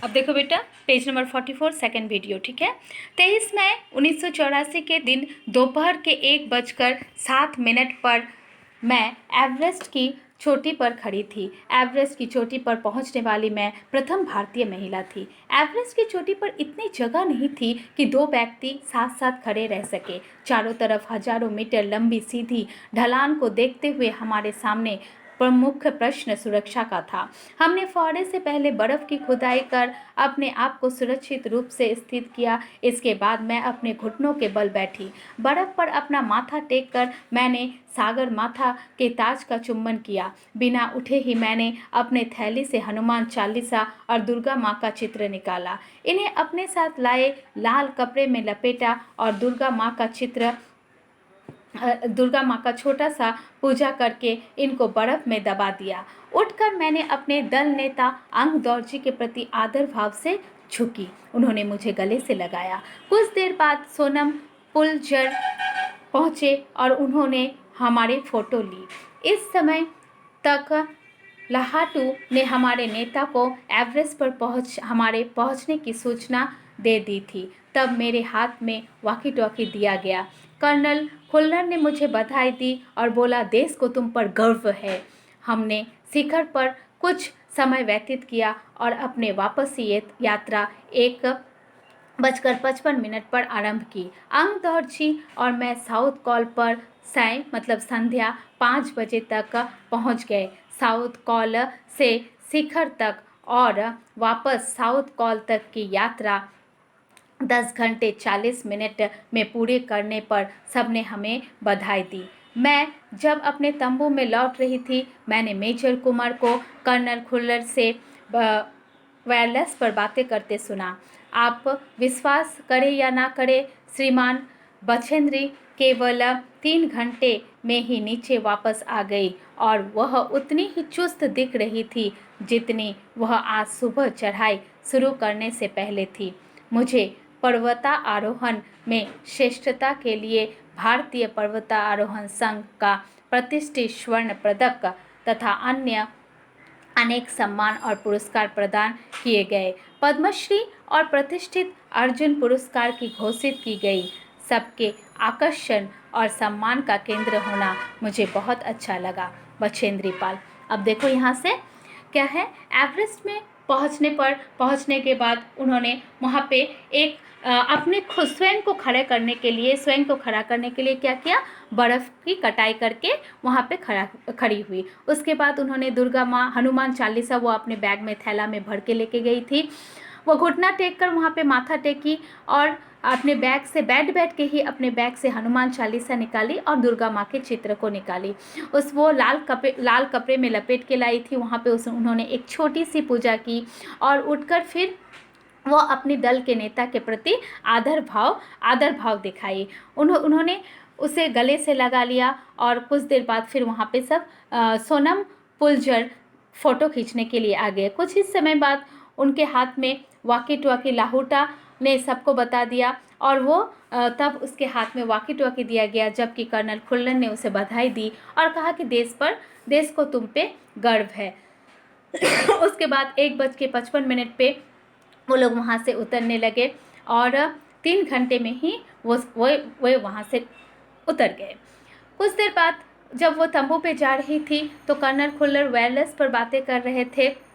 अब देखो बेटा, पेज नंबर 44 सेकेंड वीडियो, ठीक है। 23 मई 1984 के दिन दोपहर के 1:07 पर मैं एवरेस्ट की चोटी पर खड़ी थी। एवरेस्ट की चोटी पर पहुंचने वाली मैं प्रथम भारतीय महिला थी। एवरेस्ट की चोटी पर इतनी जगह नहीं थी कि दो व्यक्ति साथ साथ खड़े रह सके। चारों तरफ हजारों मीटर लंबी सीधी ढलान को देखते हुए हमारे सामने प्रमुख प्रश्न सुरक्षा का था। हमने फौरे से पहले बर्फ की खुदाई कर अपने आप को सुरक्षित रूप से स्थित किया। इसके बाद मैं अपने घुटनों के बल बैठी। बर्फ पर अपना माथा टेक कर मैंने सागर माथा के ताज का चुम्बन किया। बिना उठे ही मैंने अपने थैली से हनुमान चालीसा और दुर्गा माँ का चित्र निकाला। इन्हें अपने साथ लाए लाल कपड़े में लपेटा और दुर्गा माँ का छोटा सा पूजा करके इनको बर्फ में दबा दिया। उठकर मैंने अपने दल नेता अंग दौरजी के प्रति आदर भाव से झुकी। उन्होंने मुझे गले से लगाया। कुछ देर बाद सोनम पुलजर पहुँचे और उन्होंने हमारी फ़ोटो ली। इस समय तक लाहाटू ने हमारे नेता को एवरेस्ट पर हमारे पहुंचने की सूचना दे दी थी। तब मेरे हाथ में वॉकी टॉकी दिया गया। कर्नल खुल्लर ने मुझे बधाई दी और बोला, देश को तुम पर गर्व है। हमने शिखर पर कुछ समय व्यतीत किया और अपने वापसी यात्रा 1:55 पर आरंभ की। अंग दौरजी और मैं साउथ कॉल पर संध्या 5 बजे तक पहुंच गए। साउथ कॉल से शिखर तक और वापस साउथ कॉल तक की यात्रा 10 घंटे 40 मिनट में पूरी करने पर सबने हमें बधाई दी। मैं जब अपने तंबू में लौट रही थी, मैंने मेजर कुमार को कर्नल खुल्लर से वायरलेस पर बातें करते सुना। आप विश्वास करें या ना करें, श्रीमान बछेंद्री केवल 3 घंटे में ही नीचे वापस आ गई और वह उतनी ही चुस्त दिख रही थी जितनी वह आज सुबह चढ़ाई शुरू करने से पहले थी। मुझे पर्वतारोहण में श्रेष्ठता के लिए भारतीय पर्वतारोहण संघ का प्रतिष्ठित स्वर्ण पदक तथा अन्य अनेक सम्मान और पुरस्कार प्रदान किए गए। पद्मश्री और प्रतिष्ठित अर्जुन पुरस्कार की घोषित की गई। सबके आकर्षण और सम्मान का केंद्र होना मुझे बहुत अच्छा लगा। बछेंद्री पाल। अब देखो यहाँ से क्या है, एवरेस्ट में पहुँचने के बाद उन्होंने वहाँ पे एक अपने खुद स्वयं को खड़ा करने के लिए क्या किया, बर्फ़ की कटाई करके वहाँ पे खड़ी हुई। उसके बाद उन्होंने दुर्गा माँ हनुमान चालीसा वो अपने बैग में थैला में भर के लेके गई थी। वो घुटना टेक कर वहाँ पे माथा टेकी और अपने बैग से बैठ के ही अपने बैग से हनुमान चालीसा निकाली और दुर्गा माँ के चित्र को निकाली। वो लाल कपड़े में लपेट के लाई थी। वहाँ पे उन्होंने एक छोटी सी पूजा की और उठकर फिर वो अपने दल के नेता के प्रति आदर भाव दिखाई। उन्होंने उसे गले से लगा लिया और कुछ देर बाद फिर वहाँ पे सब सोनम पुलजर फ़ोटो खींचने के लिए आ गए। कुछ ही समय बाद उनके हाथ में वॉकी टॉकी लाहौटा ने सबको बता दिया और वो तब उसके हाथ में वॉकी टॉकी दिया गया, जबकि कर्नल खुल्लर ने उसे बधाई दी और कहा कि देश को तुम पे गर्व है। उसके बाद 1:55 पे वो लोग वहाँ से उतरने लगे और 3 घंटे में ही वो वहाँ से उतर गए। कुछ देर बाद जब वो तंबू पे जा रही थी तो कर्नल खुल्लर वायरलेस पर बातें कर रहे थे।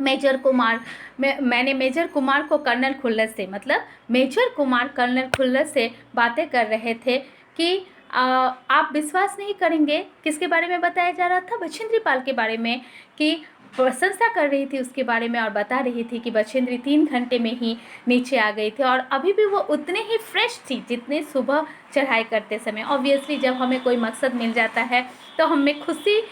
मैंने मेजर कुमार को कर्नल खुल्लर से बातें कर रहे थे कि आप विश्वास नहीं करेंगे, किसके बारे में बताया जा रहा था, बछेंद्री पाल के बारे में, कि प्रशंसा कर रही थी उसके बारे में और बता रही थी कि बछेंद्री 3 घंटे में ही नीचे आ गई थी और अभी भी वो उतने ही फ्रेश थी जितने सुबह चढ़ाई करते समय। ऑब्वियसली जब हमें कोई मकसद मिल जाता है तो हमें खुशी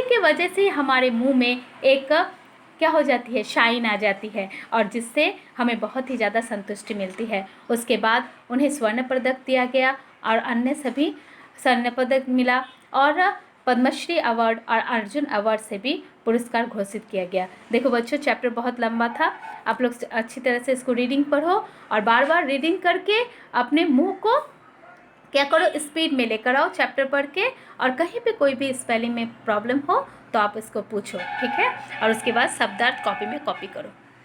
की वजह से हमारे मुंह में एक क्या हो जाती है, शाइन आ जाती है और जिससे हमें बहुत ही ज़्यादा संतुष्टि मिलती है। उसके बाद उन्हें स्वर्ण पदक दिया गया और अन्य सभी स्वर्ण पदक मिला और पद्मश्री अवार्ड और अर्जुन अवार्ड से भी पुरस्कार घोषित किया गया। देखो बच्चों, चैप्टर बहुत लंबा था, आप लोग अच्छी तरह से इसको रीडिंग पढ़ो और बार बार रीडिंग करके अपने मुंह को क्या करो, स्पीड में लेकर आओ चैप्टर पढ़ के, और कहीं पे कोई भी स्पेलिंग में प्रॉब्लम हो तो आप इसको पूछो, ठीक है। और उसके बाद शब्दार्थ कॉपी में कॉपी करो।